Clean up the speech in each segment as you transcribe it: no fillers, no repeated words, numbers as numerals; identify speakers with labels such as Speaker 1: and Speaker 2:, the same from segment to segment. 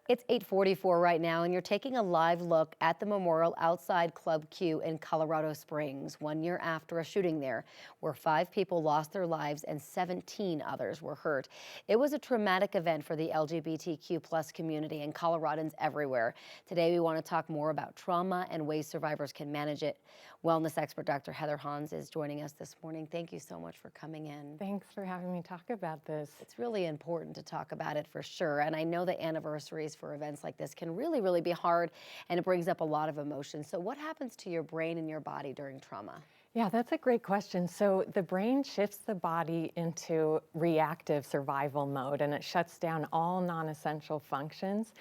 Speaker 1: It's 8:44 right now, and you're taking a live look at the memorial outside Club Q in Colorado Springs, 1 year after a shooting there, where 5 people lost their lives and 17 others were hurt. It was a traumatic event for the LGBTQ plus community and Coloradans everywhere. Today, we want to talk more about trauma and ways survivors can manage it. Wellness expert Dr. Heather Hans is joining us this morning. Thank you so much for coming in.
Speaker 2: Thanks for having me talk about this.
Speaker 1: It's really important to talk about it for sure. And I know that anniversaries for events like this can really be hard, and it brings up a lot of emotions. So what happens to your brain and your body during trauma?
Speaker 2: Yeah, that's a great question. So the brain shifts the body into reactive survival mode, and it shuts down all non-essential functions.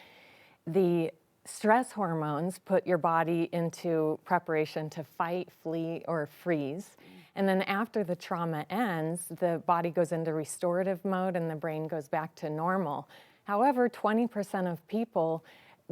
Speaker 2: The stress hormones put your body into preparation to fight, flee, or freeze. And then after the trauma ends, the body goes into restorative mode and the brain goes back to normal. However, 20% of people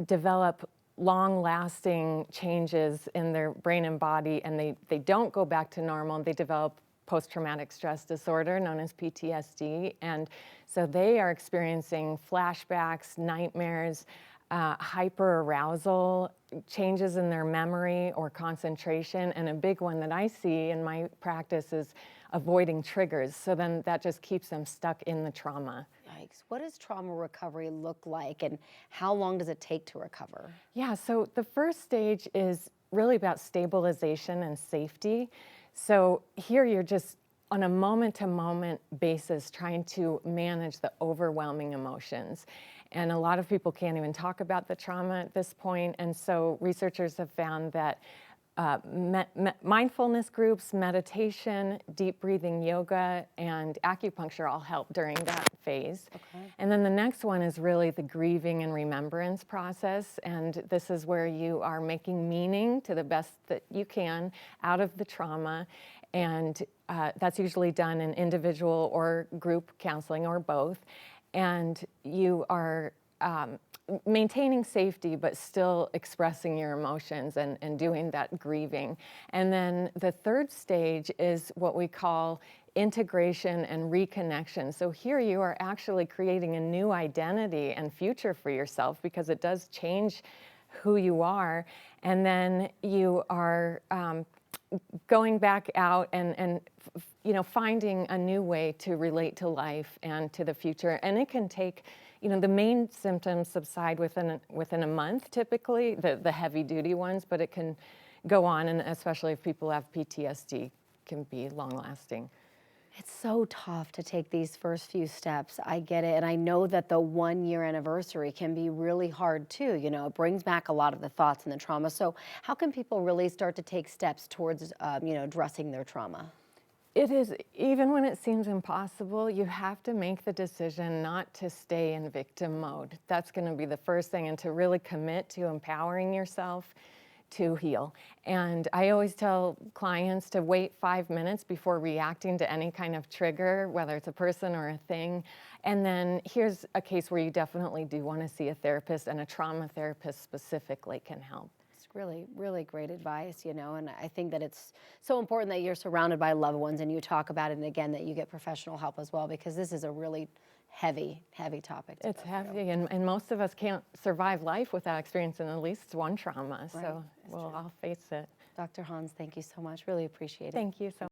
Speaker 2: develop long-lasting changes in their brain and body, and they don't go back to normal. They develop post-traumatic stress disorder known as PTSD. And so they are experiencing flashbacks, nightmares, hyperarousal, changes in their memory or concentration, and a big one that I see in my practice is avoiding triggers. So then that just keeps them stuck in the trauma.
Speaker 1: Yikes. What does trauma recovery look like, and how long does it take to recover?
Speaker 2: Yeah, so the first stage is really about stabilization and safety. So here you're just on a moment-to-moment basis trying to manage the overwhelming emotions. And a lot of people can't even talk about the trauma at this point. And so researchers have found that mindfulness groups, meditation, deep breathing yoga, and acupuncture all help during that phase.
Speaker 1: Okay.
Speaker 2: And then the next one is really the grieving and remembrance process. And this is where you are making meaning to the best that you can out of the trauma. And that's usually done in individual or group counseling or both. And you are maintaining safety, but still expressing your emotions and doing that grieving. And then the third stage is what we call integration and reconnection. So here you are actually creating a new identity and future for yourself, because it does change who you are. And then you are going back out and finding a new way to relate to life and to the future. And it can take, the main symptoms subside within a month, typically, the heavy duty ones, but it can go on, and especially if people have PTSD, can be long lasting.
Speaker 1: It's so tough to take these first few steps. I get it. And I know that the 1 year anniversary can be really hard too. It brings back a lot of the thoughts and the trauma. So how can people really start to take steps towards, addressing their trauma?
Speaker 2: It is, even when it seems impossible, you have to make the decision not to stay in victim mode. That's going to be the first thing, and to really commit to empowering yourself to heal. And I always tell clients to wait 5 minutes before reacting to any kind of trigger, whether it's a person or a thing. And then here's a case where you definitely do want to see a therapist, and a trauma therapist specifically can help.
Speaker 1: Really great advice, and I think that it's so important that you're surrounded by loved ones and you talk about it, and again, that you get professional help as well, because this is a really heavy topic.
Speaker 2: It's heavy, and most of us can't survive life without experiencing at least one trauma, so we'll all face it.
Speaker 1: Dr. Hans, thank you so much. Really appreciate it.
Speaker 2: Thank you so much.